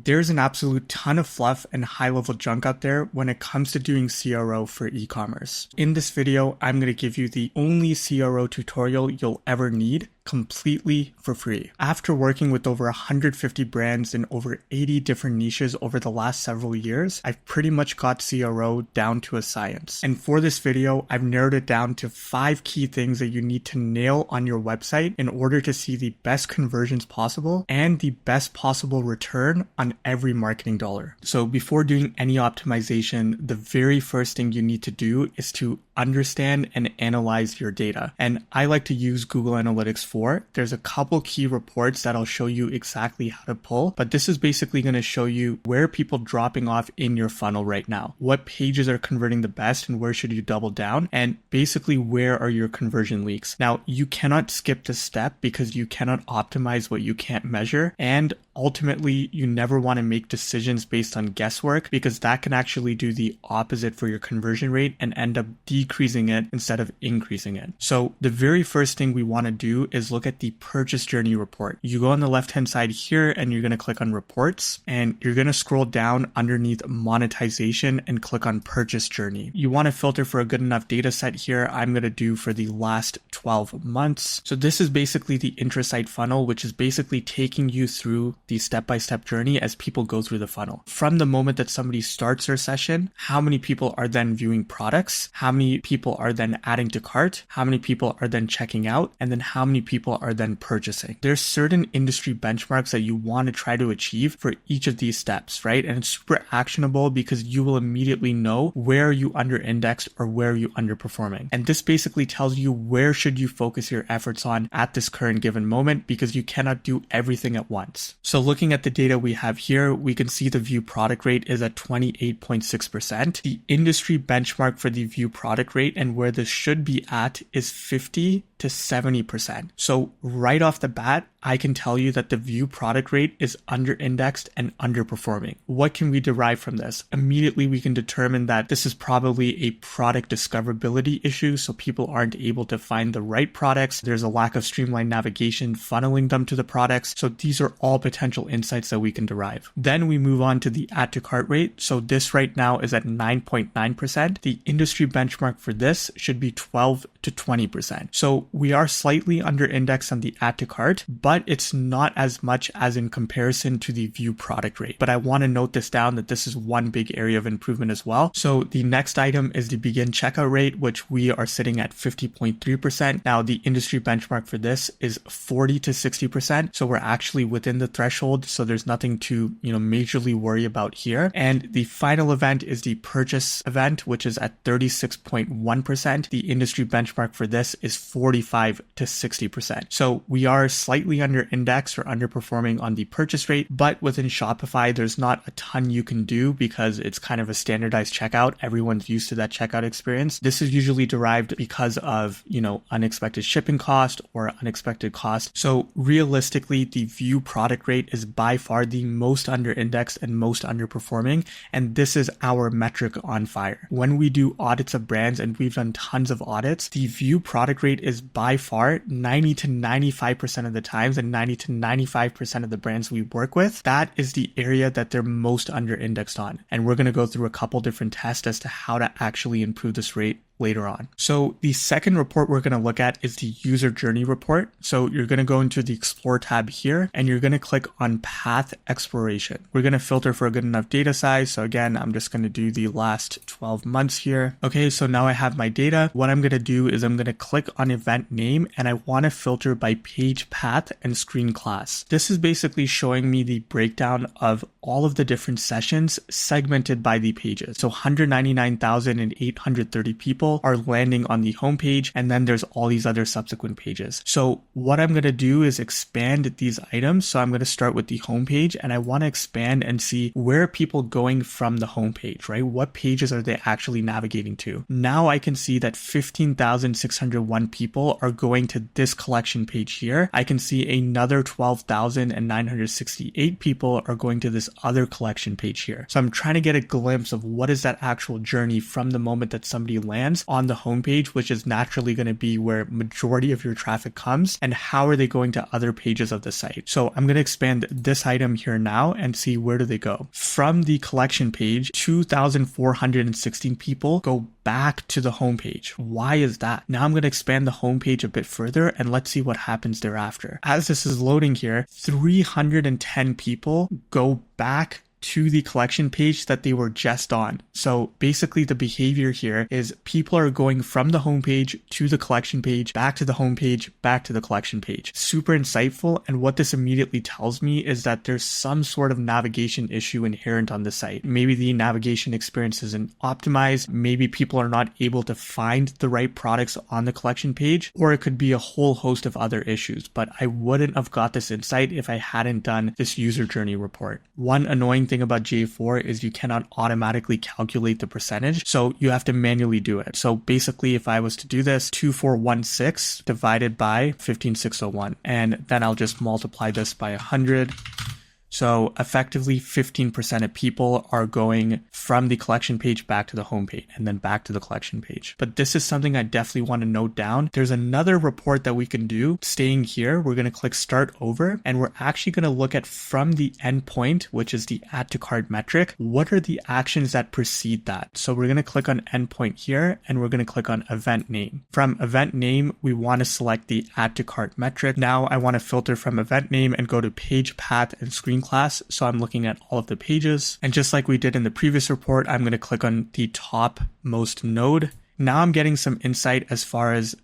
there's an absolute ton of fluff and high-level junk out there when it comes to doing CRO for e-commerce. In this video, I'm going to give you the only CRO tutorial you'll ever need completely for free. After working with over 150 brands in over 80 different niches over the last several years, I've pretty much got CRO down to a science. And for this video, I've narrowed it down to 5 key things that you need to nail on your website in order to see the best conversions possible and the best possible return on every marketing dollar. So before doing any optimization, the very first thing you need to do is to understand and analyze your data. And I like to use Google Analytics 4. There's a couple key reports that I'll show you exactly how to pull, but this is basically going to show you where people dropping off in your funnel right now, what pages are converting the best and where should you double down, and basically where are your conversion leaks. Now, you cannot skip this step because you cannot optimize what you can't measure, and ultimately, you never want to make decisions based on guesswork because that can actually do the opposite for your conversion rate and end up decreasing it instead of increasing it. So the very first thing we want to do is look at the purchase journey report. You go on the left-hand side here and you're going to click on reports and you're going to scroll down underneath monetization and click on purchase journey. You want to filter for a good enough data set here. I'm going to do for the last 12 months. So this is basically the intra-site funnel, which is basically taking you through the step-by-step journey as people go through the funnel. From the moment that somebody starts their session, how many people are then viewing products, how many people are then adding to cart, how many people are then checking out, and then how many people are then purchasing. There's certain industry benchmarks that you want to try to achieve for each of these steps, right? And it's super actionable because you will immediately know where you under-indexed or where you underperforming. And this basically tells you where should you focus your efforts on at this current given moment because you cannot do everything at once. So looking at the data we have here, we can see the view product rate is at 28.6%. The industry benchmark for the view product rate and where this should be at is 50 to 70%. So right off the bat, I can tell you that the view product rate is under-indexed and underperforming. What can we derive from this? Immediately, we can determine that this is probably a product discoverability issue. So people aren't able to find the right products. There's a lack of streamlined navigation funneling them to the products. So these are all potential insights that we can derive. Then we move on to the add to cart rate. So this right now is at 9.9%. The industry benchmark for this should be 12 to 20%. So we are slightly under indexed on the add to cart, but it's not as much as in comparison to the view product rate. But I want to note this down that this is one big area of improvement as well. So the next item is the begin checkout rate, which we are sitting at 50.3%. Now the industry benchmark for this is 40 to 60%. So we're actually within the threshold. So there's nothing to, majorly worry about here. And the final event is the purchase event, which is at 36.1%. The industry benchmark for this is 45 to 60%. So we are slightly under indexed or underperforming on the purchase rate, but within Shopify, there's not a ton you can do because it's kind of a standardized checkout. Everyone's used to that checkout experience. This is usually derived because of, unexpected shipping cost or unexpected cost. So realistically, the view product rate is by far the most under indexed and most underperforming. And this is our metric on fire. When we do audits of brands, and we've done tons of audits, the view product rate is by far 90 to 95% of the times and 90 to 95% of the brands we work with, that is the area that they're most under indexed on. And we're going to go through a couple different tests as to how to actually improve this rate later on. So the second report we're going to look at is the user journey report. So you're going to go into the explore tab here and you're going to click on path exploration. We're going to filter for a good enough data size. So again, I'm just going to do the last 12 months here. Okay, so now I have my data. What I'm going to do is I'm going to click on event name and I want to filter by page path and screen class. This is basically showing me the breakdown of all of the different sessions segmented by the pages. So 199,830 people are landing on the homepage, and then there's all these other subsequent pages. So what I'm going to do is expand these items. So I'm going to start with the homepage and I want to expand and see where are people going from the homepage, right? What pages are they actually navigating to? Now I can see that 15,601 people are going to this collection page here. I can see another 12,968 people are going to this other collection page here. So I'm trying to get a glimpse of what is that actual journey from the moment that somebody lands items on the homepage, which is naturally going to be where majority of your traffic comes, and how are they going to other pages of the site. So I'm going to expand this item here now and see where do they go. From the collection page, 2,416 people go back to the homepage. Why is that? Now I'm going to expand the homepage a bit further and let's see what happens thereafter. As this is loading here, 310 people go back to the collection page that they were just on. So basically the behavior here is people are going from the homepage to the collection page, back to the homepage, back to the collection page. Super insightful. And what this immediately tells me is that there's some sort of navigation issue inherent on the site. Maybe the navigation experience isn't optimized. Maybe people are not able to find the right products on the collection page, or it could be a whole host of other issues. But I wouldn't have got this insight if I hadn't done this user journey report. One annoying thing about GA4 is you cannot automatically calculate the percentage, so you have to manually do it. So basically, if I was to do this, 2416 divided by 15601, and then I'll just multiply this by 100. So effectively 15% of people are going from the collection page back to the homepage and then back to the collection page. But this is something I definitely want to note down. There's another report that we can do. Staying here, we're going to click start over and we're actually going to look at from the endpoint, which is the add to cart metric. What are the actions that precede that? So we're going to click on endpoint here and we're going to click on event name. From event name, we want to select the add to cart metric. Now I want to filter from event name and go to page path and screen class. So I'm looking at all of the pages. And just like we did in the previous report, I'm going to click on the top most node. Now I'm getting some insight as far as,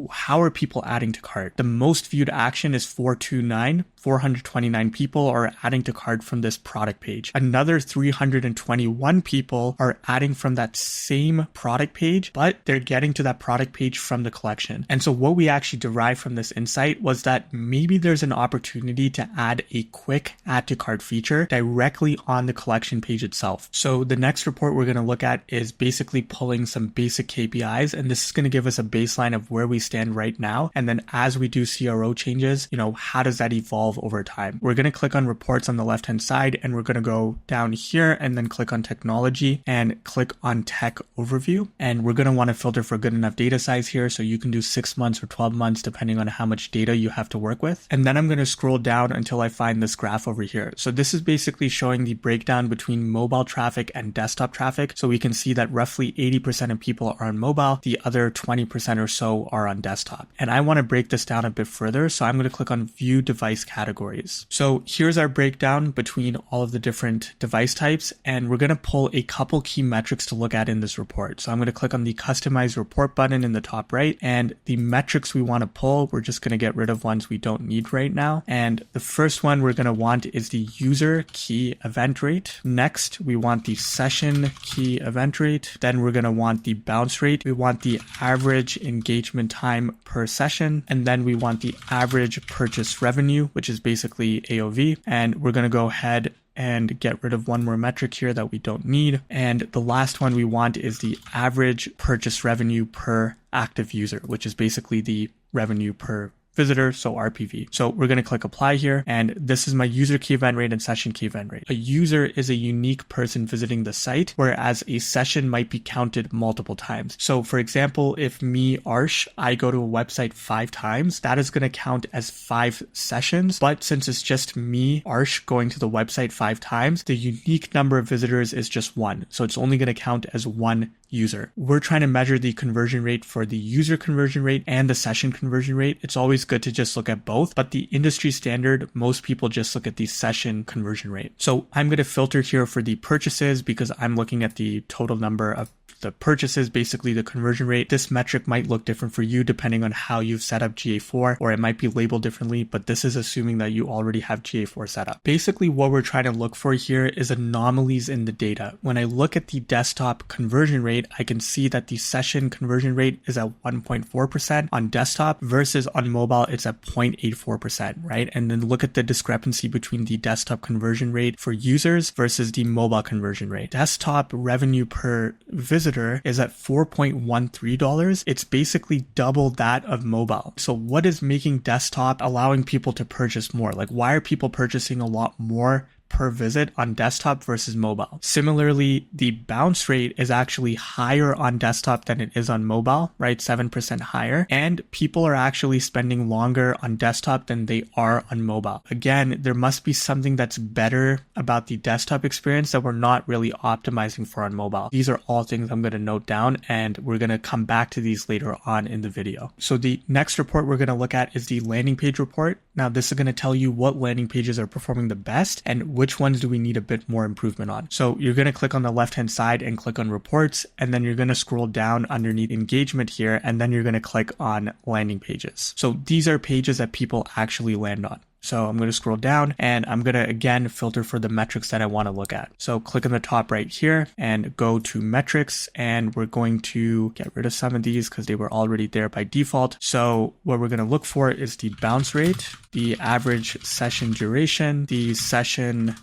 how are people adding to cart? The most viewed action is 429 people are adding to cart from this product page. Another 321 people are adding from that same product page, but they're getting to that product page from the collection. And so what we actually derived from this insight was that maybe there's an opportunity to add a quick add to cart feature directly on the collection page itself. So the next report we're going to look at is basically pulling some basic KPIs, and this is going to give us a baseline of where we stand right now. And then as we do CRO changes, how does that evolve over time? We're going to click on reports on the left hand side and we're going to go down here and then click on technology and click on tech overview. And we're going to want to filter for good enough data size here. So you can do 6 months or 12 months, depending on how much data you have to work with. And then I'm going to scroll down until I find this graph over here. So this is basically showing the breakdown between mobile traffic and desktop traffic. So we can see that roughly 80% of people are on mobile. The other 20% or so are on desktop. And I want to break this down a bit further. So I'm going to click on view device categories. So here's our breakdown between all of the different device types. And we're going to pull a couple key metrics to look at in this report. So I'm going to click on the customize report button in the top right, and the metrics we want to pull, we're just going to get rid of ones we don't need right now. And the first one we're going to want is the user key event rate. Next, we want the session key event rate. Then we're going to want the bounce rate. We want the average engagement time per session. And then we want the average purchase revenue, which is basically AOV. And we're going to go ahead and get rid of one more metric here that we don't need. And the last one we want is the average purchase revenue per active user, which is basically the revenue per visitor, so RPV. So we're going to click apply here, and this is my user key event rate and session key event rate. A user is a unique person visiting the site, whereas a session might be counted multiple times. So for example, if me, Arsh, I go to a website 5 times, that is going to count as 5 sessions. But since it's just me, Arsh, going to the website 5 times, the unique number of visitors is just 1. So it's only going to count as 1 user. We're trying to measure the conversion rate for the user conversion rate and the session conversion rate. It's always good to just look at both, but the industry standard, most people just look at the session conversion rate. So I'm going to filter here for the purchases because I'm looking at the total number of the purchases, basically the conversion rate. This metric might look different for you depending on how you've set up GA4, or it might be labeled differently, but this is assuming that you already have GA4 set up. Basically, what we're trying to look for here is anomalies in the data. When I look at the desktop conversion rate, I can see that the session conversion rate is at 1.4% on desktop versus on mobile, it's at 0.84%, right? And then look at the discrepancy between the desktop conversion rate for users versus the mobile conversion rate. Desktop revenue per visitor is at $4.13. It's basically double that of mobile. So what is making desktop allowing people to purchase more? Like, why are people purchasing a lot more per visit on desktop versus mobile. Similarly, the bounce rate is actually higher on desktop than it is on mobile, right? 7% higher. And people are actually spending longer on desktop than they are on mobile. Again, there must be something that's better about the desktop experience that we're not really optimizing for on mobile. These are all things I'm going to note down, and we're going to come back to these later on in the video. So the next report we're going to look at is the landing page report. Now, this is going to tell you what landing pages are performing the best and which ones do we need a bit more improvement on. So you're going to click on the left-hand side and click on reports, and then you're going to scroll down underneath engagement here, and then you're going to click on landing pages. So these are pages that people actually land on. So I'm going to scroll down and I'm going to again filter for the metrics that I want to look at. So click on the top right here and go to metrics, and we're going to get rid of some of these because they were already there by default. So what we're going to look for is the bounce rate, the average session duration, the session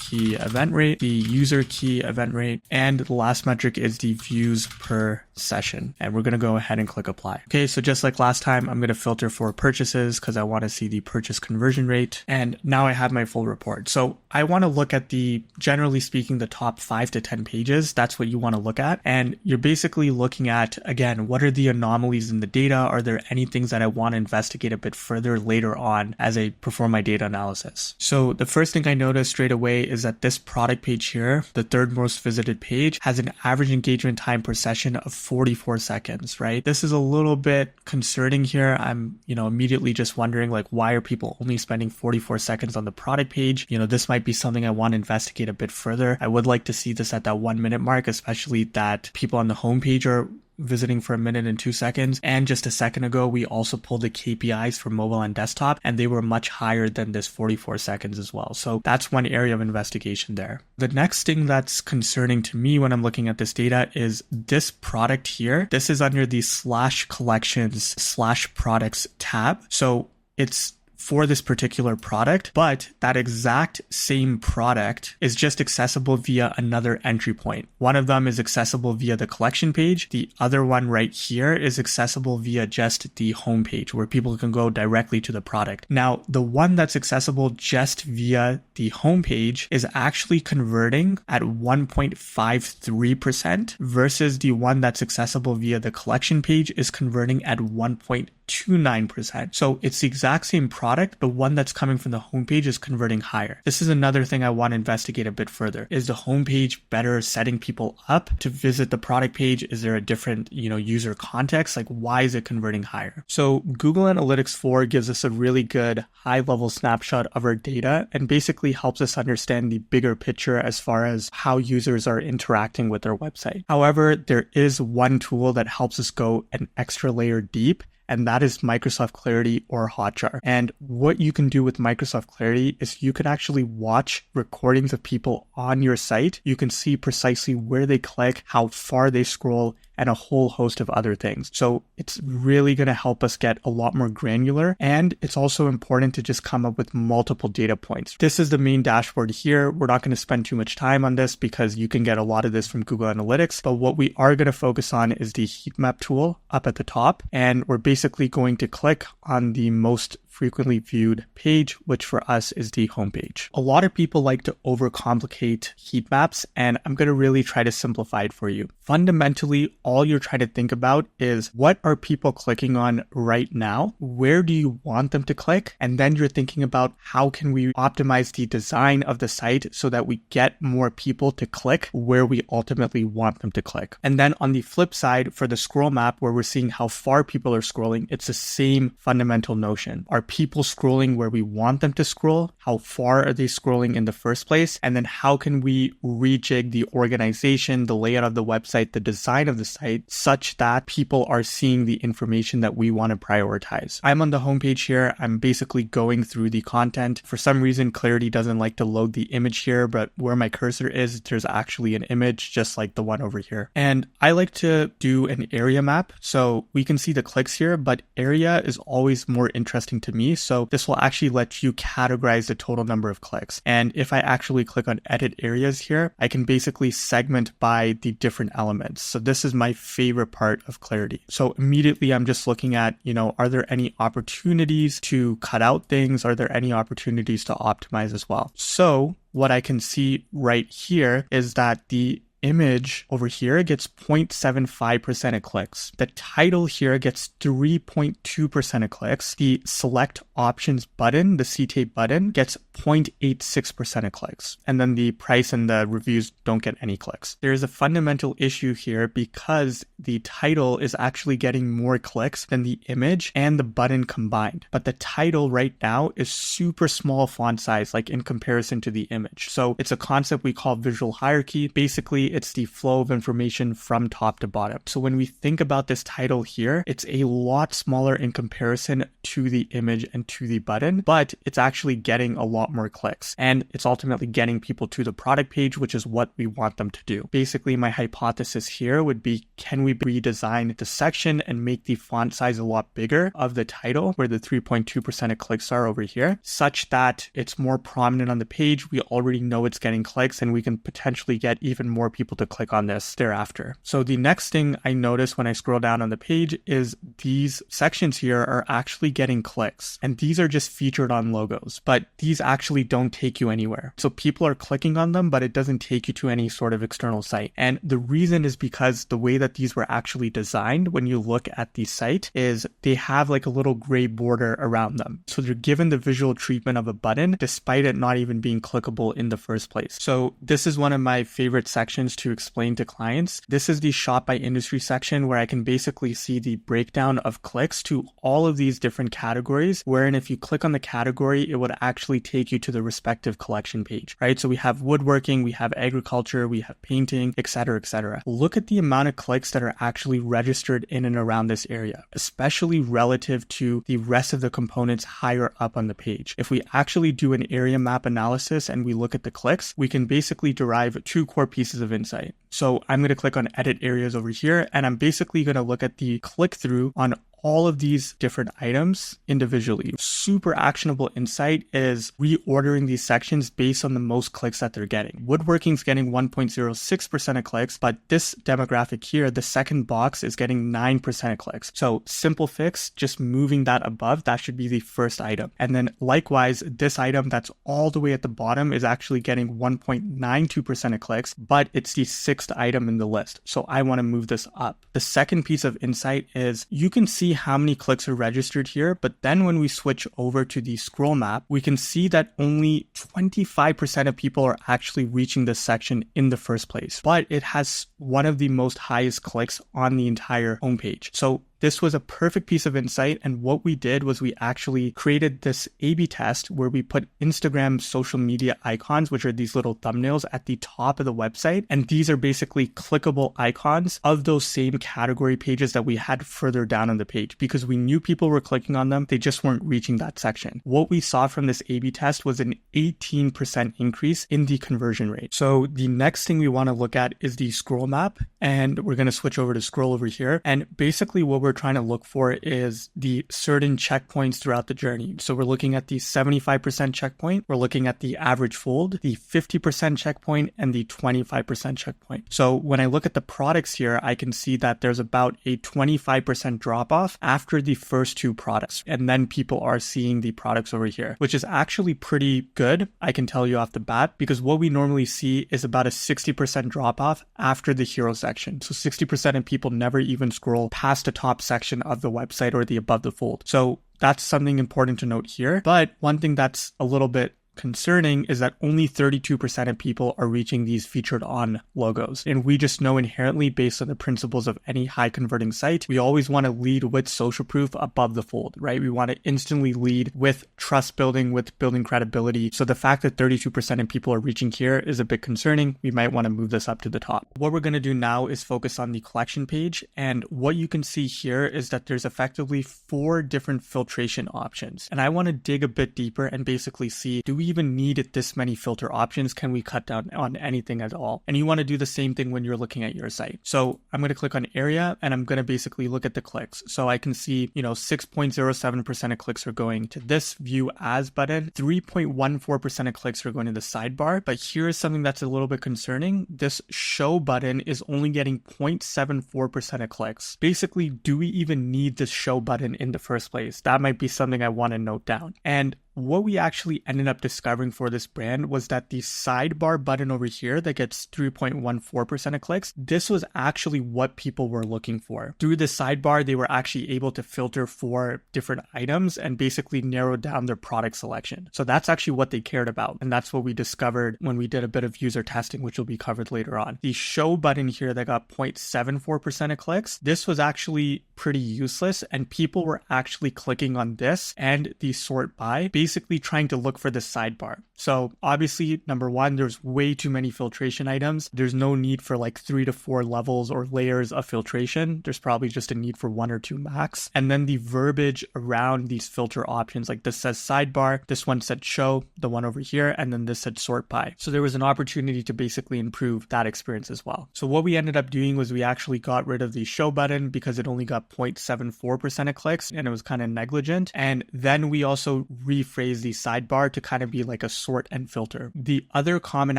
key event rate, the user key event rate, and the last metric is the views per session. And we're going to go ahead and click apply. Okay, so just like last time, I'm going to filter for purchases because I want to see the purchase conversion rate. And now I have my full report. So I want to look at generally speaking, the top 5 to 10 pages. That's what you want to look at. And you're basically looking at, again, what are the anomalies in the data? Are there any things that I want to investigate a bit further later on as I perform my data analysis? So the first thing I noticed straight away is that this product page here, the third most visited page, has an average engagement time per session of 44 seconds, right? This is a little bit concerning here. I'm, immediately just wondering, like, why are people only spending 44 seconds on the product page? This might be something I want to investigate a bit further. I would like to see this at that 1 minute mark, especially that people on the homepage are visiting for 1 minute and 2 seconds. And just a second ago, we also pulled the KPIs for mobile and desktop, and they were much higher than this 44 seconds as well. So that's one area of investigation there. The next thing that's concerning to me when I'm looking at this data is this product here. This is under the /collections/products tab. So it's for this particular product, but that exact same product is just accessible via another entry point. One of them is accessible via the collection page. The other one right here is accessible via just the homepage where people can go directly to the product. Now, the one that's accessible just via the homepage is actually converting at 1.53% versus the one that's accessible via the collection page is converting at 1.29%. So it's the exact same product. The one that's coming from the homepage is converting higher. This is another thing I want to investigate a bit further. Is the homepage better setting people up to visit the product page? Is there a different, user context? Like, why is it converting higher? So Google Analytics 4 gives us a really good high-level snapshot of our data and basically helps us understand the bigger picture as far as how users are interacting with our website. However, there is one tool that helps us go an extra layer deep, and that is Microsoft Clarity or Hotjar. And what you can do with Microsoft Clarity is you can actually watch recordings of people on your site. You can see precisely where they click, how far they scroll, and a whole host of other things. So it's really going to help us get a lot more granular. And it's also important to just come up with multiple data points. This is the main dashboard here. We're not going to spend too much time on this because you can get a lot of this from Google Analytics. But what we are going to focus on is the heat map tool up at the top. And we're basically going to click on the most frequently viewed page, which for us is the homepage. A lot of people like to overcomplicate heat maps, and I'm going to really try to simplify it for you. Fundamentally, all you're trying to think about is what are people clicking on right now? Where do you want them to click? And then you're thinking about how can we optimize the design of the site so that we get more people to click where we ultimately want them to click. And then on the flip side, for the scroll map where we're seeing how far people are scrolling, it's the same fundamental notion. Are people scrolling where we want them to scroll? How far are they scrolling in the first place? And then how can we rejig the organization, the layout of the website, the design of the site such that people are seeing the information that we want to prioritize? I'm on the homepage here. I'm basically going through the content. For some reason, Clarity doesn't like to load the image here, but where my cursor is, there's actually an image just like the one over here. And I like to do an area map. So we can see the clicks here, but area is always more interesting to me. So this will actually let you categorize the total number of clicks. And if I actually click on edit areas here, I can basically segment by the different elements. So this is my favorite part of Clarity. So immediately I'm just looking at, are there any opportunities to cut out things? Are there any opportunities to optimize as well? So what I can see right here is that the image over here gets 0.75% of clicks. The title here gets 3.2% of clicks. The select options button, the CTA button, gets 0.86% of clicks. And then the price and the reviews don't get any clicks. There is a fundamental issue here because the title is actually getting more clicks than the image and the button combined. But the title right now is super small font size, like in comparison to the image. So it's a concept we call visual hierarchy. Basically, it's the flow of information from top to bottom. So when we think about this title here, it's a lot smaller in comparison to the image and to the button, but it's actually getting a lot more clicks. And it's ultimately getting people to the product page, which is what we want them to do. Basically, my hypothesis here would be, can we redesign the section and make the font size a lot bigger of the title, where the 3.2% of clicks are over here, such that it's more prominent on the page. We already know it's getting clicks and we can potentially get even more people to click on this thereafter. So the next thing I notice when I scroll down on the page is these sections here are actually getting clicks. And these are just featured on logos, but these actually don't take you anywhere. So people are clicking on them, but it doesn't take you to any sort of external site. And the reason is because the way that these were actually designed, when you look at the site, is they have like a little gray border around them. So they're given the visual treatment of a button, despite it not even being clickable in the first place. So this is one of my favorite sections to explain to clients. This is the shop by industry section where I can basically see the breakdown of clicks to all of these different categories, wherein if you click on the category, it would actually take you to the respective collection page, right? So we have woodworking, we have agriculture, we have painting, etc., etc. Look at the amount of clicks that are actually registered in and around this area, especially relative to the rest of the components higher up on the page. If we actually do an area map analysis and we look at the clicks, we can basically derive two core pieces of insight. So I'm going to click on edit areas over here, and I'm basically going to look at the click through on all of these different items individually. Super actionable insight is reordering these sections based on the most clicks that they're getting. Woodworking's getting 1.06% of clicks, but this demographic here, the second box, is getting 9% of clicks. So simple fix, just moving that above, that should be the first item. And then likewise, this item that's all the way at the bottom is actually getting 1.92% of clicks, but it's the sixth item in the list. So I want to move this up. The second piece of insight is you can see how many clicks are registered here, but then when we switch over to the scroll map, we can see that only 25% of people are actually reaching this section in the first place, but it has one of the most highest clicks on the entire homepage. So this was a perfect piece of insight, and what we did was we actually created this A/B test where we put Instagram social media icons, which are these little thumbnails at the top of the website, and these are basically clickable icons of those same category pages that we had further down on the page, because we knew people were clicking on them, they just weren't reaching that section. What we saw from this A/B test was an 18% increase in the conversion rate. So the next thing we want to look at is the scroll map, and we're going to switch over to scroll over here, and basically what we're trying to look for is the certain checkpoints throughout the journey. So we're looking at the 75% checkpoint, we're looking at the average fold, the 50% checkpoint, and the 25% checkpoint. So when I look at the products here, I can see that there's about a 25% drop off after the first two products. And then people are seeing the products over here, which is actually pretty good, I can tell you off the bat, because what we normally see is about a 60% drop off after the hero section. So 60% of people never even scroll past the top section of the website or the above the fold. So that's something important to note here. But one thing that's a little bit concerning is that only 32% of people are reaching these featured on logos. And we just know inherently, based on the principles of any high converting site, we always want to lead with social proof above the fold, right? We want to instantly lead with trust building, with building credibility. So the fact that 32% of people are reaching here is a bit concerning. We might want to move this up to the top. What we're going to do now is focus on the collection page. And what you can see here is that there's effectively 4 different filtration options. And I want to dig a bit deeper and basically see, do we we even need this many filter options? Can we cut down on anything at all? And you want to do the same thing when you're looking at your site. So I'm going to click on area and I'm going to basically look at the clicks. So I can see, 6.07% of clicks are going to this view as button, 3.14% of clicks are going to the sidebar. But here's something that's a little bit concerning. This show button is only getting 0.74% of clicks. Basically, do we even need this show button in the first place? That might be something I want to note down. And what we actually ended up discovering for this brand was that the sidebar button over here that gets 3.14% of clicks, this was actually what people were looking for. Through the sidebar, they were actually able to filter for different items and basically narrow down their product selection. So that's actually what they cared about. And that's what we discovered when we did a bit of user testing, which will be covered later on. The show button here that got 0.74% of clicks, this was actually pretty useless. And people were actually clicking on this and the sort by, basically trying to look for the sidebar. So obviously, number one, there's way too many filtration items. There's no need for like 3 to 4 levels or layers of filtration. There's probably just a need for 1 or 2 max. And then the verbiage around these filter options, like this says sidebar, this one said show, the one over here, and then this said sort by. So there was an opportunity to basically improve that experience as well. So what we ended up doing was we actually got rid of the show button because it only got 0.74% of clicks and it was kind of negligent. And then we also rephrased the sidebar to kind of be like a sort and filter. The other common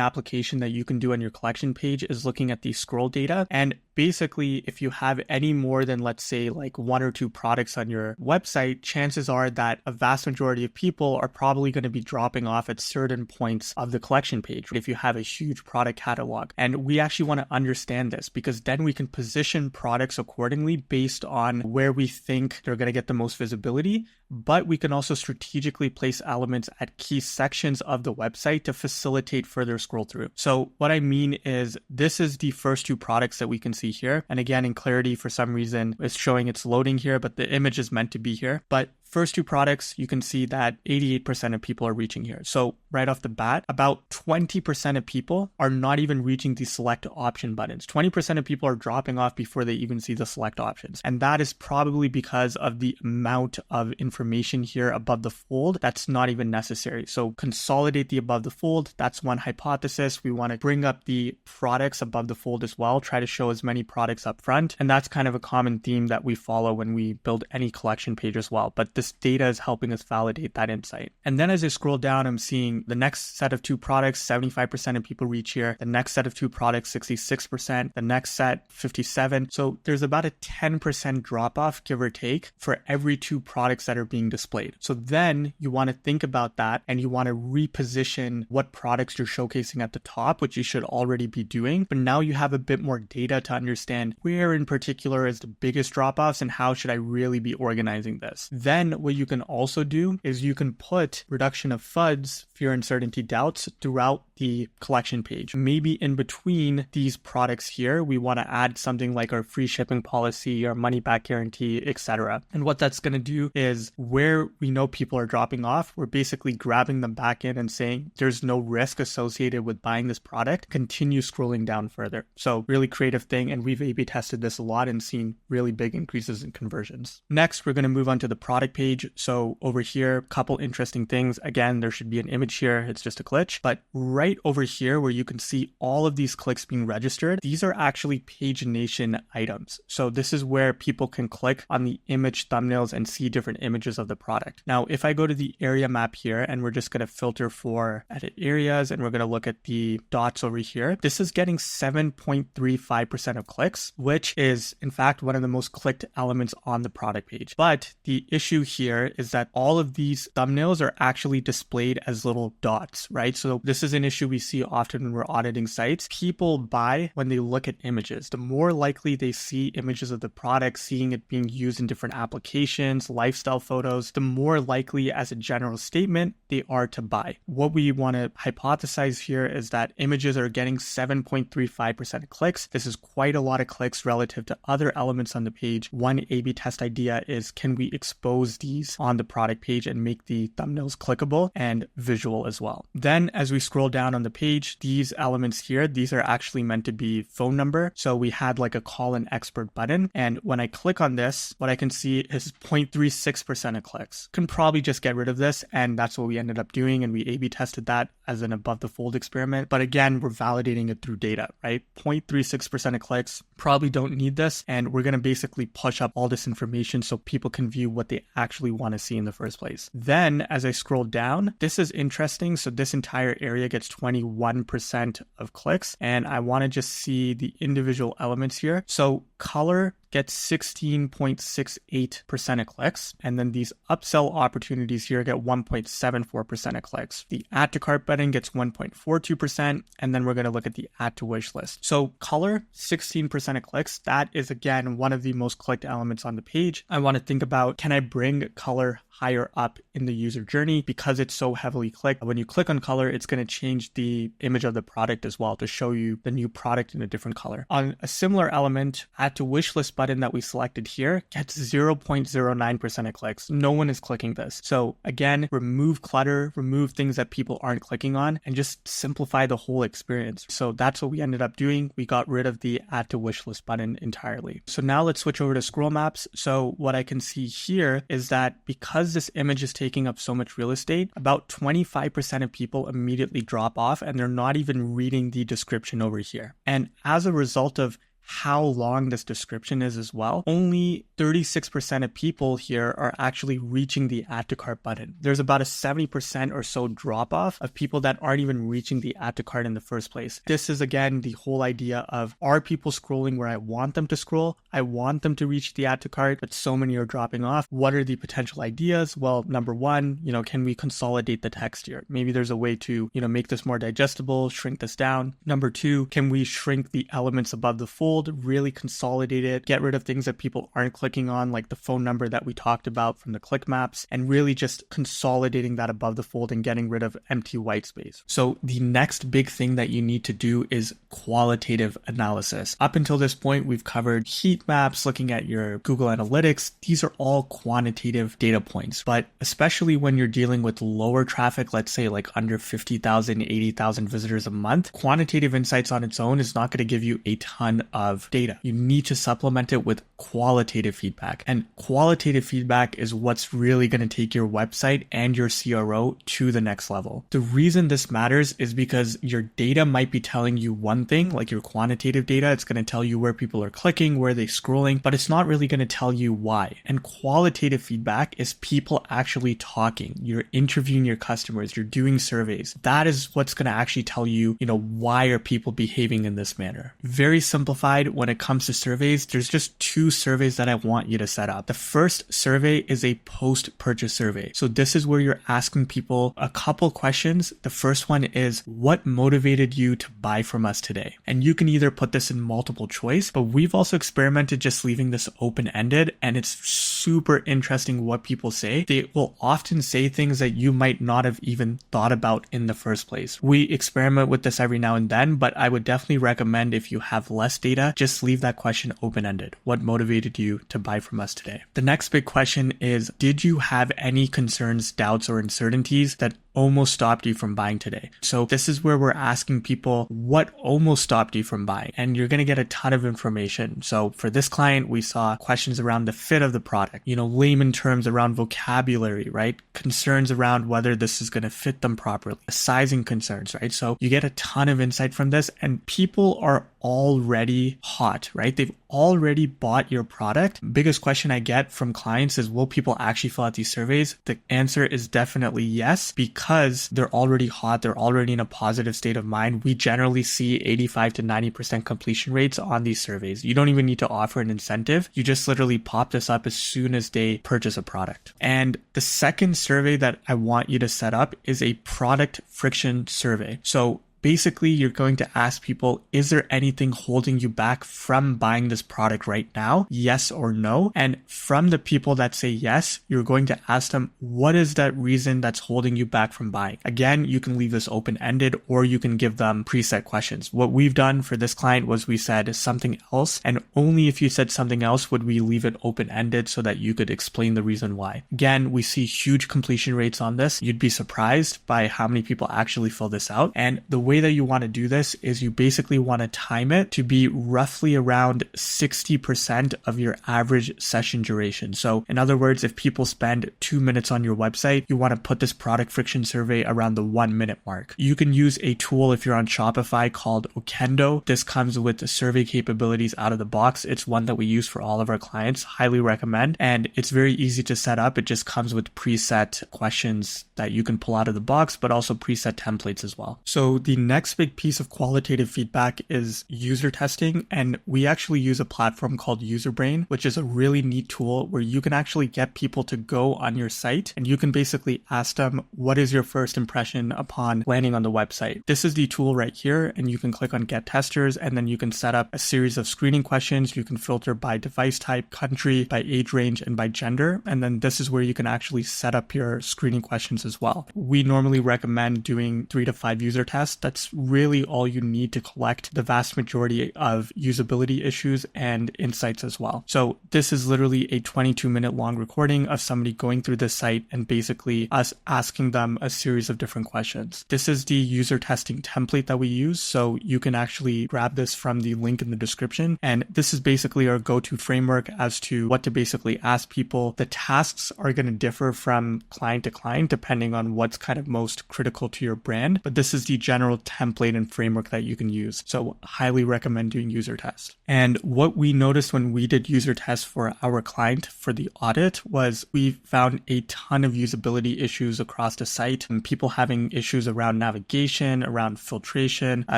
application that you can do on your collection page is looking at the scroll data. And basically, if you have any more than, let's say, like 1 or 2 products on your website, chances are that a vast majority of people are probably going to be dropping off at certain points of the collection page if you have a huge product catalog. And we actually want to understand this because then we can position products accordingly based on where we think they're going to get the most visibility. But we can also strategically place elements at key sections of the website to facilitate further scroll through. So what I mean is this is the first 2 products that we can see here. And again, in clarity, for some reason, it's showing it's loading here, but the image is meant to be here. But first 2 products, you can see that 88% of people are reaching here. So right off the bat, about 20% of people are not even reaching the select option buttons. 20% of people are dropping off before they even see the select options. And that is probably because of the amount of information here above the fold that's not even necessary. So consolidate the above the fold. That's one hypothesis. We want to bring up the products above the fold as well, try to show as many products up front. And that's kind of a common theme that we follow when we build any collection page as well. But this data is helping us validate that insight. And then as I scroll down, I'm seeing the next set of 2 products, 75% of people reach here. The next set of 2 products, 66%. The next set, 57%. So there's about a 10% drop off, give or take, for every 2 products that are being displayed. So then you want to think about that and you want to reposition what products you're showcasing at the top, which you should already be doing. But now you have a bit more data to understand where in particular is the biggest drop offs and how should I really be organizing this. Then what you can also do is you can put reduction of FUDs, fear, uncertainty, doubts throughout the collection page. Maybe in between these products here, we want to add something like our free shipping policy, our money back guarantee, etc. And what that's going to do is where we know people are dropping off, we're basically grabbing them back in and saying there's no risk associated with buying this product. Continue scrolling down further. So really creative thing. And we've A/B tested this a lot and seen really big increases in conversions. Next, we're going to move on to the product page. So over here, a couple interesting things. Again, there should be an image here. It's just a glitch. But right over here where you can see all of these clicks being registered, these are actually pagination items. So this is where people can click on the image thumbnails and see different images of the product. Now, if I go to the area map here and we're just going to filter for edit areas and we're going to look at the dots over here, this is getting 7.35% of clicks, which is in fact one of the most clicked elements on the product page. But the issue here is that all of these thumbnails are actually displayed as little dots, right? So this is an issue we see often when we're auditing sites. People buy when they look at images. The more likely they see images of the product, seeing it being used in different applications, lifestyle photos, the more likely as a general statement they are to buy. What we want to hypothesize here is that images are getting 7.35% of clicks. This is quite a lot of clicks relative to other elements on the page. One A/B test idea is, can we expose these on the product page and make the thumbnails clickable and visual as well? Then as we scroll down on the page, these elements here, these are actually meant to be phone number. So we had like a call an expert button. And when I click on this, what I can see is 0.36% 6% of clicks. Can probably just get rid of this, and that's what we ended up doing, and we A/B tested that as an above the fold experiment. But again, we're validating it through data, right? 0.36% of clicks, probably don't need this, and we're going to basically push up all this information so people can view what they actually want to see in the first place. Then as I scroll down, this is interesting. So this entire area gets 21% of clicks, and I want to just see the individual elements here. So color gets 16.68% of clicks, and then these upsell opportunities here get 1.74% of clicks. The add to cart button gets 1.42%, and then we're going to look at the add to wish list. So color, 16% of clicks. That is again one of the most clicked elements on the page. I want to think about, can I bring color higher up in the user journey because it's so heavily clicked? When you click on color, it's going to change the image of the product as well to show you the new product in a different color. On a similar element, add to wish list button that we selected here gets 0.09% of clicks. No one is clicking this. So again, remove clutter, remove things that people aren't clicking on, and just simplify the whole experience. So that's what we ended up doing. We got rid of the add to wish list button entirely. So now let's switch over to scroll maps. So what I can see here is that because this image is taking up so much real estate, about 25% of people immediately drop off and they're not even reading the description over here. And as a result of how long this description is as well, only 36% of people here are actually reaching the add to cart button. There's about a 70% or so drop off of people that aren't even reaching the add to cart in the first place. This is again the whole idea of, are people scrolling where I want them to scroll? I want them to reach the add to cart, but so many are dropping off. What are the potential ideas? Well, number one, can we consolidate the text here? Maybe there's a way to, make this more digestible, shrink this down. Number two, can we shrink the elements above the fold, really consolidate it, get rid of things that people aren't clicking on, like the phone number that we talked about from the click maps, and really just consolidating that above the fold and getting rid of empty white space. So the next big thing that you need to do is qualitative analysis. Up until this point, we've covered heat maps, looking at your Google Analytics. These are all quantitative data points, but especially when you're dealing with lower traffic, let's say like under 50,000, 80,000 visitors a month, quantitative insights on its own is not going to give you a ton of data. You need to supplement it with qualitative feedback. And qualitative feedback is what's really going to take your website and your CRO to the next level. The reason this matters is because your data might be telling you one thing, like your quantitative data. It's going to tell you where people are clicking, where they're scrolling, but it's not really going to tell you why. And qualitative feedback is people actually talking. You're interviewing your customers, you're doing surveys. That is what's going to actually tell you, why are people behaving in this manner. Very simplified. When it comes to surveys, there's just two surveys that I want you to set up. The first survey is a post-purchase survey. So this is where you're asking people a couple questions. The first one is, what motivated you to buy from us today? And you can either put this in multiple choice, but we've also experimented just leaving this open-ended, and it's super interesting what people say. They will often say things that you might not have even thought about in the first place. We experiment with this every now and then, but I would definitely recommend, if you have less data, just leave that question open-ended. What motivated you to buy from us today? The next big question is, did you have any concerns, doubts, or uncertainties that almost stopped you from buying today? So this is where we're asking people, what almost stopped you from buying? And you're going to get a ton of information. So for this client, we saw questions around the fit of the product, layman terms around vocabulary, right? Concerns around whether this is going to fit them properly, sizing concerns, right? So you get a ton of insight from this, and people are already hot, right? They've already bought your product. Biggest question I get from clients is, will people actually fill out these surveys? The answer is definitely yes, because they're already hot. They're already in a positive state of mind. We generally see 85 to 90% completion rates on these surveys. You don't even need to offer an incentive. You just literally pop this up as soon as they purchase a product. And the second survey that I want you to set up is a product friction survey. So basically, you're going to ask people, is there anything holding you back from buying this product right now? Yes or no? And from the people that say yes, you're going to ask them, what is that reason that's holding you back from buying? Again, you can leave this open-ended, or you can give them preset questions. What we've done for this client was we said something else, and only if you said something else would we leave it open-ended so that you could explain the reason why. Again, we see huge completion rates on this. You'd be surprised by how many people actually fill this out. And the way way that you want to do this is you basically want to time it to be roughly around 60% of your average session duration. So in other words, if people spend 2 minutes on your website, you want to put this product friction survey around the 1 minute mark. You can use a tool if you're on Shopify called Okendo. This comes with the survey capabilities out of the box. It's one that we use for all of our clients. Highly recommend. And it's very easy to set up. It just comes with preset questions that you can pull out of the box, but also preset templates as well. So the next big piece of qualitative feedback is user testing. And we actually use a platform called UserBrain, which is a really neat tool where you can actually get people to go on your site and you can basically ask them, what is your first impression upon landing on the website? This is the tool right here, and you can click on Get Testers, and then you can set up a series of screening questions. You can filter by device type, country, by age range, and by gender. And then this is where you can actually set up your screening questions as well. We normally recommend doing 3 to 5 user tests. That's really all you need to collect the vast majority of usability issues and insights as well. So this is literally a 22-minute long recording of somebody going through this site and basically us asking them a series of different questions. This is the user testing template that we use. So you can actually grab this from the link in the description. And this is basically our go-to framework as to what to basically ask people. The tasks are going to differ from client to client depending on what's kind of most critical to your brand. But this is the general template and framework that you can use. So highly recommend doing user tests. And what we noticed when we did user tests for our client for the audit was we found a ton of usability issues across the site, and people having issues around navigation, around filtration,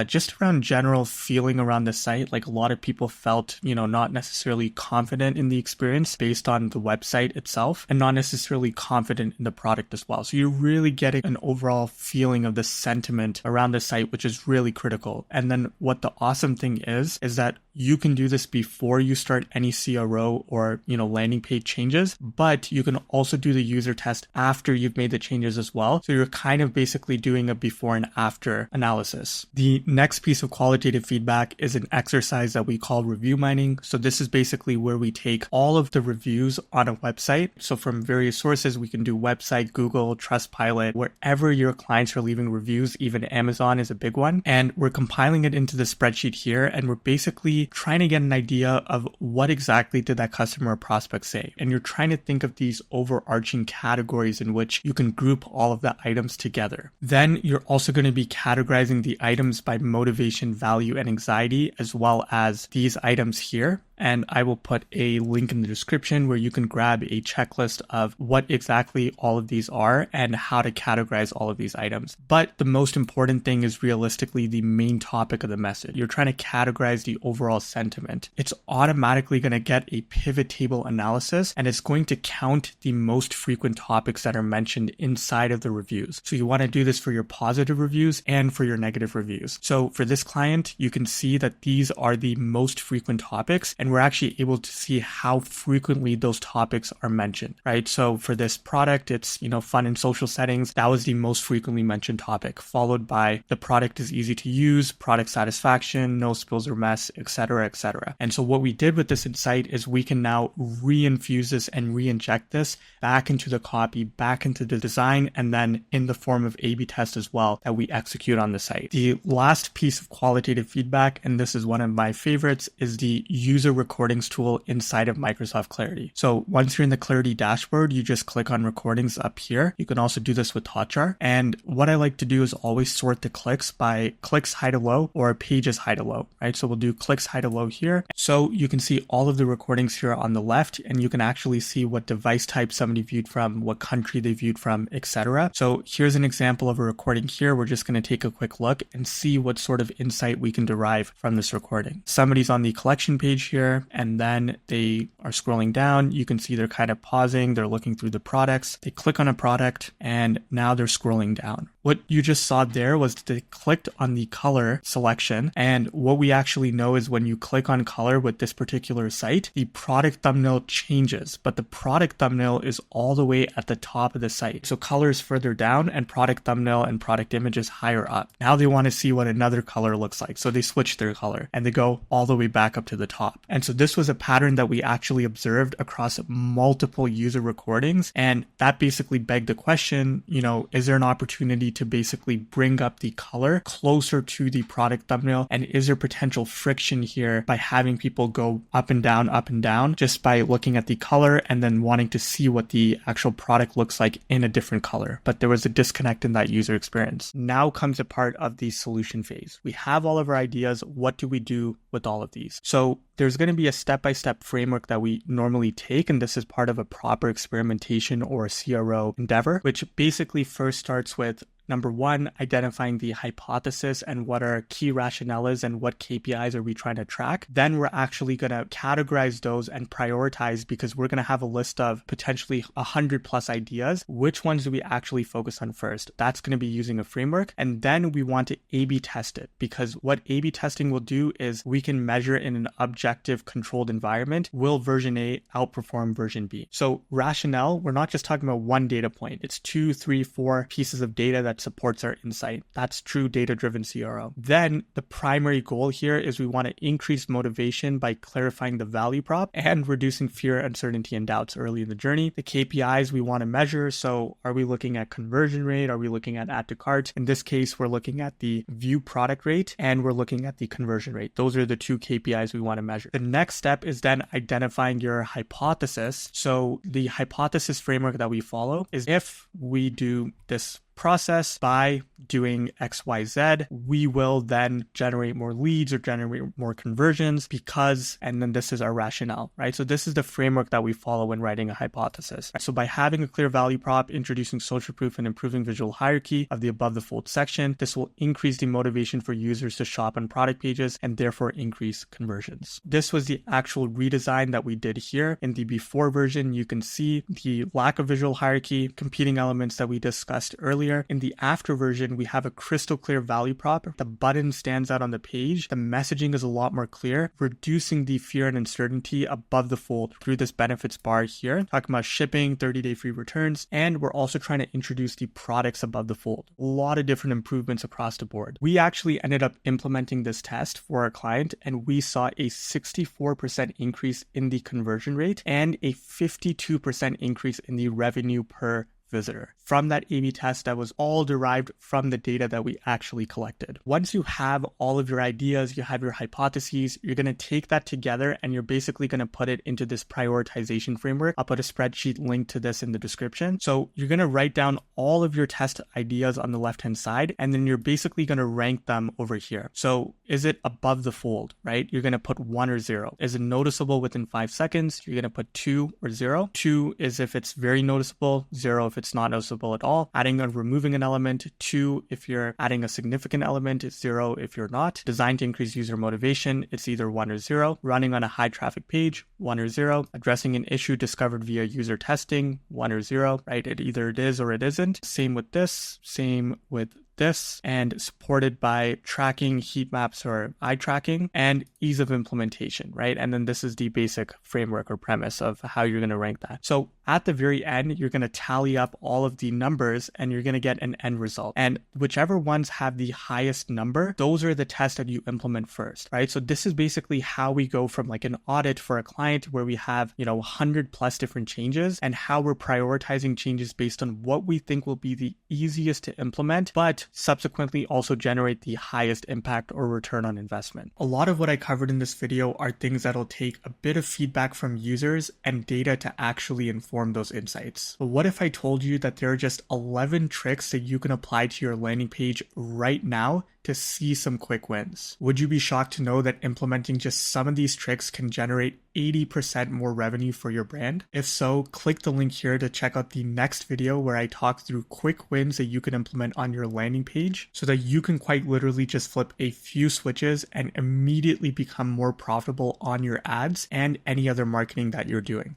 just around general feeling around the site. Like a lot of people felt, not necessarily confident in the experience based on the website itself and not necessarily confident in the product as well. So you're really getting an overall feeling of the sentiment around the site, which is really critical. And then what the awesome thing is that you can do this before you start any CRO or, landing page changes, but you can also do the user test after you've made the changes as well. So you're kind of basically doing a before and after analysis. The next piece of qualitative feedback is an exercise that we call review mining. So this is basically where we take all of the reviews on a website. So from various sources, we can do website, Google, Trustpilot, wherever your clients are leaving reviews, even Amazon is a big one. And we're compiling it into the spreadsheet here. And we're basically trying to get an idea of what exactly did that customer or prospect say. And you're trying to think of these overarching categories in which you can group all of the items together. Then you're also going to be categorizing the items by motivation, value, and anxiety, as well as these items here. And I will put a link in the description where you can grab a checklist of what exactly all of these are and how to categorize all of these items. But the most important thing is realistically the main topic of the message. You're trying to categorize the overall sentiment. It's automatically going to get a pivot table analysis, and it's going to count the most frequent topics that are mentioned inside of the reviews. So you want to do this for your positive reviews and for your negative reviews. So for this client, you can see that these are the most frequent topics, and we're actually able to see how frequently those topics are mentioned, right? So for this product, it's, fun and social settings. That was the most frequently mentioned topic, followed by the product is easy to use, product satisfaction, no spills or mess, etc., etc. And so what we did with this insight is we can now reinfuse this and re-inject this back into the copy, back into the design, and then in the form of A/B test as well that we execute on the site. The last piece of qualitative feedback, and this is one of my favorites, is the user recordings tool inside of Microsoft Clarity. So once you're in the Clarity dashboard, you just click on recordings up here. You can also do this with Hotjar. And what I like to do is always sort the clicks by clicks high to low or pages high to low, right? So we'll do clicks high to low here. So you can see all of the recordings here on the left, and you can actually see what device type somebody viewed from, what country they viewed from, etc. So here's an example of a recording here. We're just going to take a quick look and see what sort of insight we can derive from this recording. Somebody's on the collection page here, and then they are scrolling down. You can see they're kind of pausing. They're looking through the products. They click on a product, and now they're scrolling down. What you just saw there was they clicked on the color selection. And what we actually know is when you click on color with this particular site, the product thumbnail changes, but the product thumbnail is all the way at the top of the site. So color is further down and product thumbnail and product image is higher up. Now they want to see what another color looks like. So they switch their color and they go all the way back up to the top. And so this was a pattern that we actually observed across multiple user recordings. And that basically begged the question, is there an opportunity to basically bring up the color closer to the product thumbnail? And is there potential friction here by having people go up and down just by looking at the color and then wanting to see what the actual product looks like in a different color? But there was a disconnect in that user experience. Now comes a part of the solution phase. We have all of our ideas. What do we do with all of these? So there's going to be a step-by-step framework that we normally take, and this is part of a proper experimentation or CRO endeavor, which basically first starts with number one, identifying the hypothesis and what our key rationale is and what KPIs are we trying to track. Then we're actually going to categorize those and prioritize, because we're going to have a list of potentially 100 plus ideas. Which ones do we actually focus on first? That's going to be using a framework. And then we want to A/B test it, because what A/B testing will do is we can measure in an objective controlled environment, will version A outperform version B? So rationale, we're not just talking about one data point. It's 2, 3, 4 pieces of data that supports our insight. That's true data-driven CRO. Then the primary goal here is we want to increase motivation by clarifying the value prop and reducing fear, uncertainty, and doubts early in the journey. The KPIs we want to measure. So are we looking at conversion rate? Are we looking at add to cart? In this case, we're looking at the view product rate and we're looking at the conversion rate. Those are the two KPIs we want to measure. The next step is then identifying your hypothesis. So the hypothesis framework that we follow is, if we do this process by doing XYZ, we will then generate more leads or generate more conversions because, and then this is our rationale, right? So this is the framework that we follow when writing a hypothesis. So by having a clear value prop, introducing social proof, and improving visual hierarchy of the above the fold section, this will increase the motivation for users to shop on product pages and therefore increase conversions. This was the actual redesign that we did here. In the before version, you can see the lack of visual hierarchy, competing elements that we discussed earlier. In the after version, we have a crystal clear value prop. The button stands out on the page. The messaging is a lot more clear, reducing the fear and uncertainty above the fold through this benefits bar here. Talking about shipping, 30-day free returns, and we're also trying to introduce the products above the fold. A lot of different improvements across the board. We actually ended up implementing this test for our client, and we saw a 64% increase in the conversion rate and a 52% increase in the revenue per visitor from that A/B test that was all derived from the data that we actually collected. Once you have all of your ideas, you have your hypotheses, you're going to take that together and you're basically going to put it into this prioritization framework. I'll put a spreadsheet link to this in the description. So you're going to write down all of your test ideas on the left-hand side, and then you're basically going to rank them over here. So is it above the fold, right? You're going to put 1 or 0. Is it noticeable within 5 seconds? You're going to put 2 or 0. 2 is if it's very noticeable, 0 if it's not noticeable at all. Adding or removing an element. 2 if you're adding a significant element. It's 0 if you're not. Designed to increase user motivation. It's either 1 or 0. Running on a high traffic page. 1 or 0. Addressing an issue discovered via user testing. 1 or 0, right? Either it is or it isn't. Same with this. Same with this, and supported by tracking, heat maps, or eye tracking, and ease of implementation, right? And then this is the basic framework or premise of how you're going to rank that. So at the very end, you're going to tally up all of the numbers and you're going to get an end result. And whichever ones have the highest number, those are the tests that you implement first, right? So this is basically how we go from like an audit for a client where we have, 100 plus different changes, and how we're prioritizing changes based on what we think will be the easiest to implement, but subsequently also generate the highest impact or return on investment. A lot of what I covered in this video are things that'll take a bit of feedback from users and data to actually inform those insights. But what if I told you that there are just 11 tricks that you can apply to your landing page right now to see some quick wins? Would you be shocked to know that implementing just some of these tricks can generate 80% more revenue for your brand? If so, click the link here to check out the next video where I talk through quick wins that you can implement on your landing page so that you can quite literally just flip a few switches and immediately become more profitable on your ads and any other marketing that you're doing.